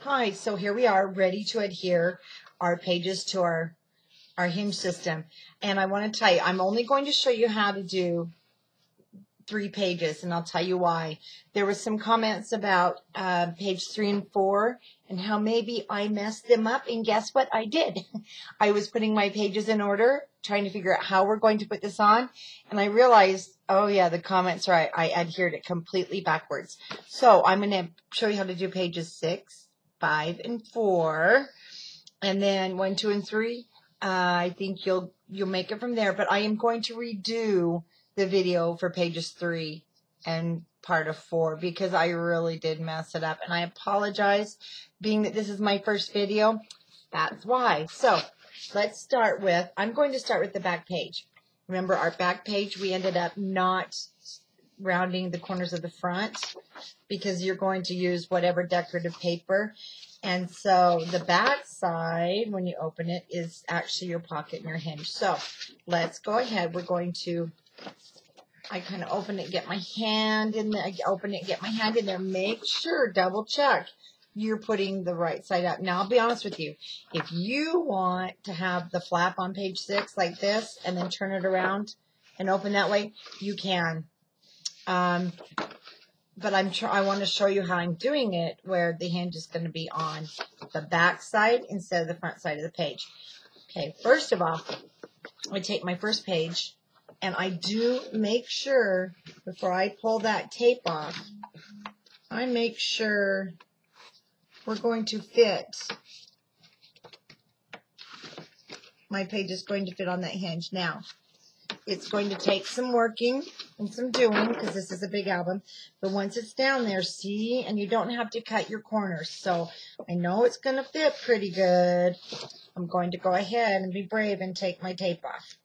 Hi, so here we are ready to adhere our pages to our hinge system. And I want to tell you, I'm only going to show you how to do 3 pages, and I'll tell you why. There was some comments about page 3 and 4 and how maybe I messed them up, and guess what I did? I was putting my pages in order, trying to figure out how we're going to put this on, and I realized, oh yeah, the comments are right. I adhered it completely backwards. So I'm going to show you how to do pages 6, 5, and 4, and then 1, 2, and 3. I think you'll make it from there, but I am going to redo the video for pages 3 and part of 4 because I really did mess it up, and I apologize. Being that this is my first video, that's why. So let's start with, I'm going to start with the back page. Remember our back page, we ended up not rounding the corners of the front because you're going to use whatever decorative paper. And so the back side, when you open it, is actually your pocket and your hinge. So let's go ahead. We're going to, I kind of open it, get my hand in there, open it, get my hand in there. Make sure, double check you're putting the right side up. Now, I'll be honest with you. If you want to have the flap on page 6 like this and then turn it around and open that way, you can. But I want to show you how I'm doing it, where the hinge is going to be on the back side instead of the front side of the page. Okay, first of all, I take my first page, and I do make sure, before I pull that tape off, I make sure we're going to fit. My page is going to fit on that hinge. Now, it's going to take some working and some doing because this is a big album. But once it's down there, see, and you don't have to cut your corners. So I know it's going to fit pretty good. I'm going to go ahead and be brave and take my tape off.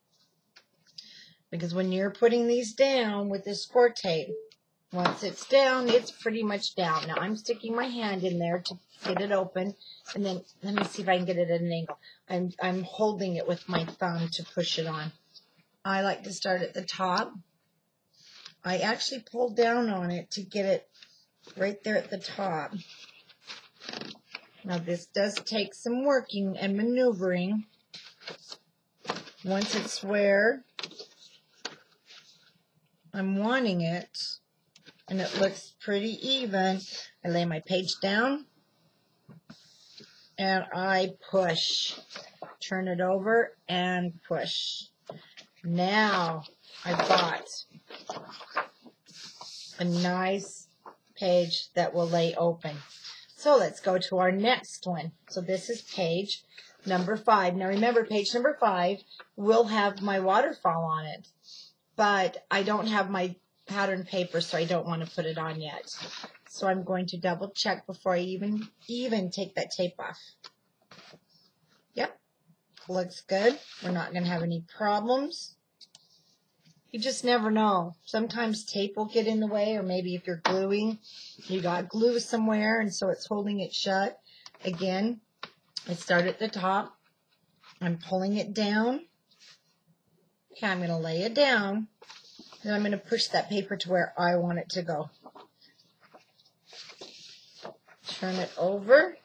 Because when you're putting these down with this score tape, once it's down, it's pretty much down. Now I'm sticking my hand in there to get it open. And then let me see if I can get it at an angle. I'm holding it with my thumb to push it on. I like to start at the top. I actually pulled down on it to get it right there at the top. Now this does take some working and maneuvering. Once it's where I'm wanting it, and it looks pretty even, I lay my page down, and I push. Turn it over and push. Now I've got a nice page that will lay open. So let's go to our next one. So this is page number 5. Now remember, page number 5 will have my waterfall on it, but I don't have my pattern paper, so I don't want to put it on yet. So I'm going to double check before I even take that tape off. Yep, looks good. We're not going to have any problems. You just never know. Sometimes tape will get in the way, or maybe if you're gluing, you got glue somewhere, and so it's holding it shut. Again, I start at the top. I'm pulling it down. Okay, I'm going to lay it down, and I'm going to push that paper to where I want it to go. Turn it over,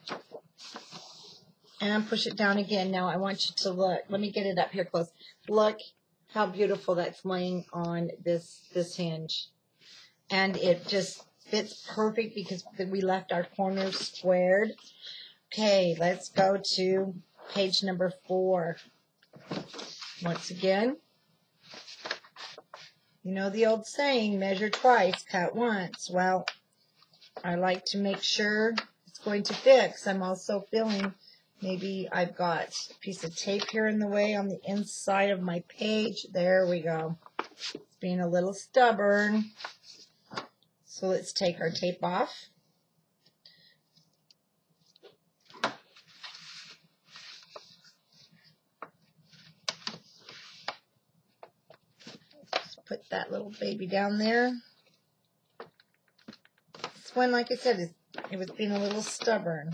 and push it down again. Now I want you to look. Let me get it up here close. Look how beautiful that's laying on this hinge. And it just fits perfect because we left our corners squared. Okay, let's go to page number 4. Once again, you know the old saying, measure twice, cut once. Well, I like to make sure it's going to fit, 'cause I'm also feeling maybe I've got a piece of tape here in the way on the inside of my page. There we go. It's being a little stubborn. So let's take our tape off. Let's put that little baby down there. This one, like I said, it was being a little stubborn.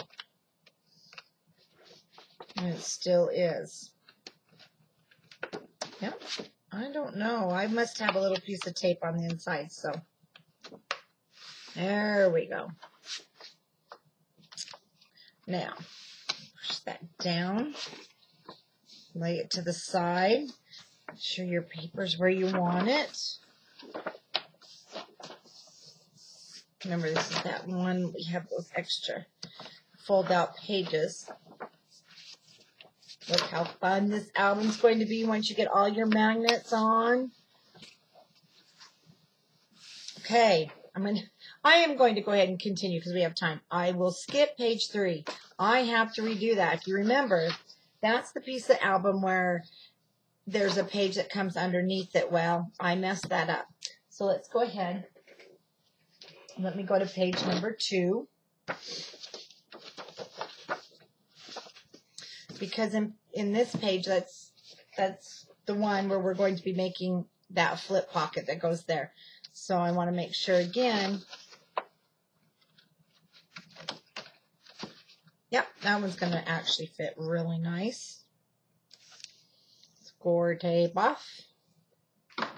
And it still is. Yep. I don't know. I must have a little piece of tape on the inside, so there we go. Now, push that down, lay it to the side, make sure your paper's where you want it. Remember, this is that one, we have those extra fold out pages. Look how fun this album's going to be once you get all your magnets on. Okay, I am going to go ahead and continue because we have time. I will skip page 3. I have to redo that. If you remember, that's the piece of the album where there's a page that comes underneath it. Well, I messed that up. So let's go ahead. Let me go to page number 2. Because in this page, that's the one where we're going to be making that flip pocket that goes there. So I want to make sure again. Yep, that one's going to actually fit really nice. Score tape off. And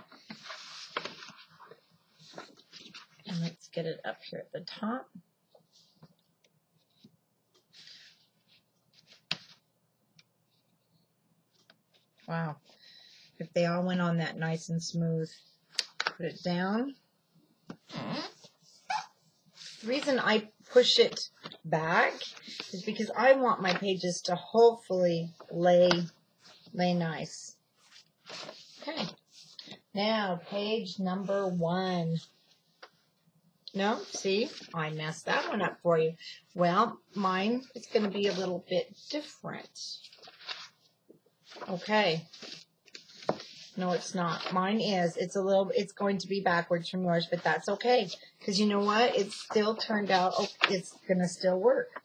let's get it up here at the top. Wow, if they all went on that nice and smooth. Put it down. The reason I push it back is because I want my pages to hopefully lay nice. Okay, now page number 1. No, see, I messed that one up for you. Well, mine is going to be a little bit different. Okay. No, it's not. Mine is. It's going to be backwards from yours, but that's okay. Because you know what? It still turned out, it's going to still work.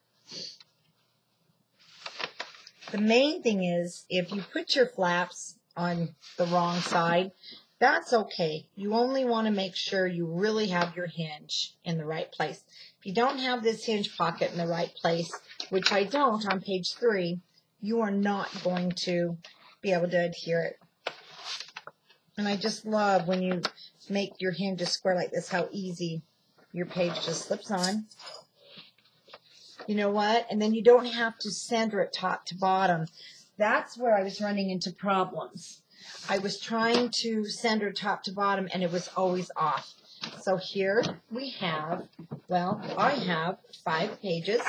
The main thing is, if you put your flaps on the wrong side, that's okay. You only want to make sure you really have your hinge in the right place. If you don't have this hinge pocket in the right place, which I don't on page 3, you are not going to be able to adhere it. And I just love when you make your hinges square like this, how easy your page just slips on. You know what? And then you don't have to center it top to bottom. That's where I was running into problems. I was trying to center top to bottom and it was always off. So here we have, well, I have 5 pages.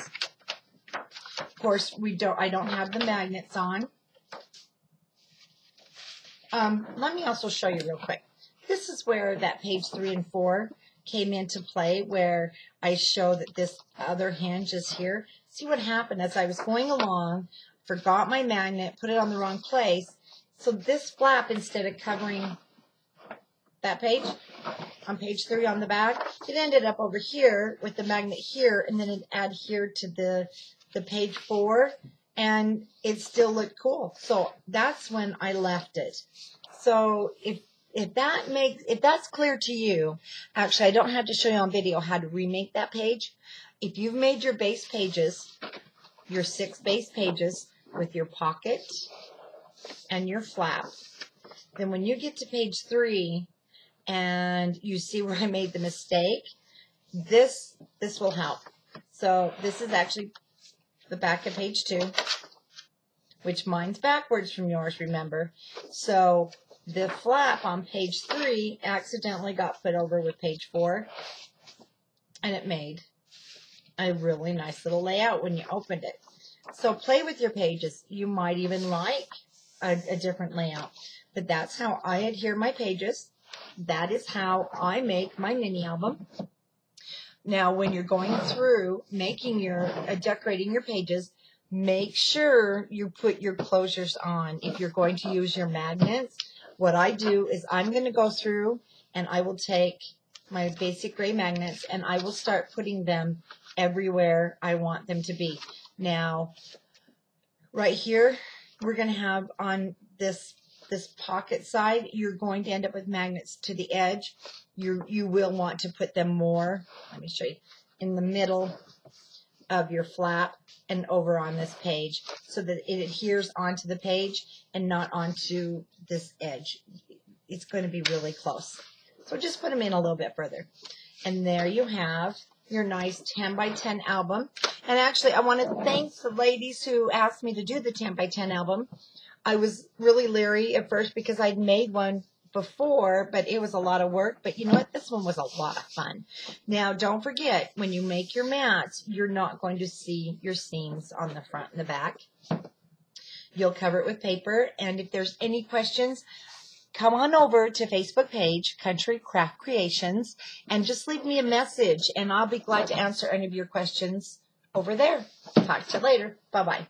Of course, I don't have the magnets on. Let me also show you real quick. This is where that page 3 and 4 came into play, where I show that this other hinge is here. See what happened as I was going along, forgot my magnet, put it on the wrong place. So this flap, instead of covering that page, on page 3 on the back, it ended up over here with the magnet here, and then it adhered to the page 4. And it still looked cool. So that's when I left it. So if that's clear to you, actually I don't have to show you on video how to remake that page. If you've made your base pages, your 6 base pages with your pocket and your flap, then when you get to page 3 and you see where I made the mistake, this will help. So this is actually the back of page 2, which mine's backwards from yours, remember. So the flap on page 3 accidentally got put over with page 4, and it made a really nice little layout when you opened it. So play with your pages. You might even like a different layout, but that's how I adhere my pages. That is how I make my mini album. Now, when you're going through making decorating your pages, make sure you put your closures on. If you're going to use your magnets, what I do is I'm going to go through and I will take my basic gray magnets and I will start putting them everywhere I want them to be. Now, right here, we're going to have on this pocket side, you're going to end up with magnets to the edge. You will want to put them more, let me show you, in the middle of your flap and over on this page so that it adheres onto the page and not onto this edge. It's going to be really close. So just put them in a little bit further. And there you have your nice 10 by 10 album. And actually, I want to thank the ladies who asked me to do the 10 by 10 album. I was really leery at first because I'd made one before, but it was a lot of work. But you know what? This one was a lot of fun. Now, don't forget, when you make your mats, you're not going to see your seams on the front and the back. You'll cover it with paper. And if there's any questions, come on over to Facebook page, Country Craft Creations, and just leave me a message, and I'll be glad to answer any of your questions over there. Talk to you later. Bye-bye.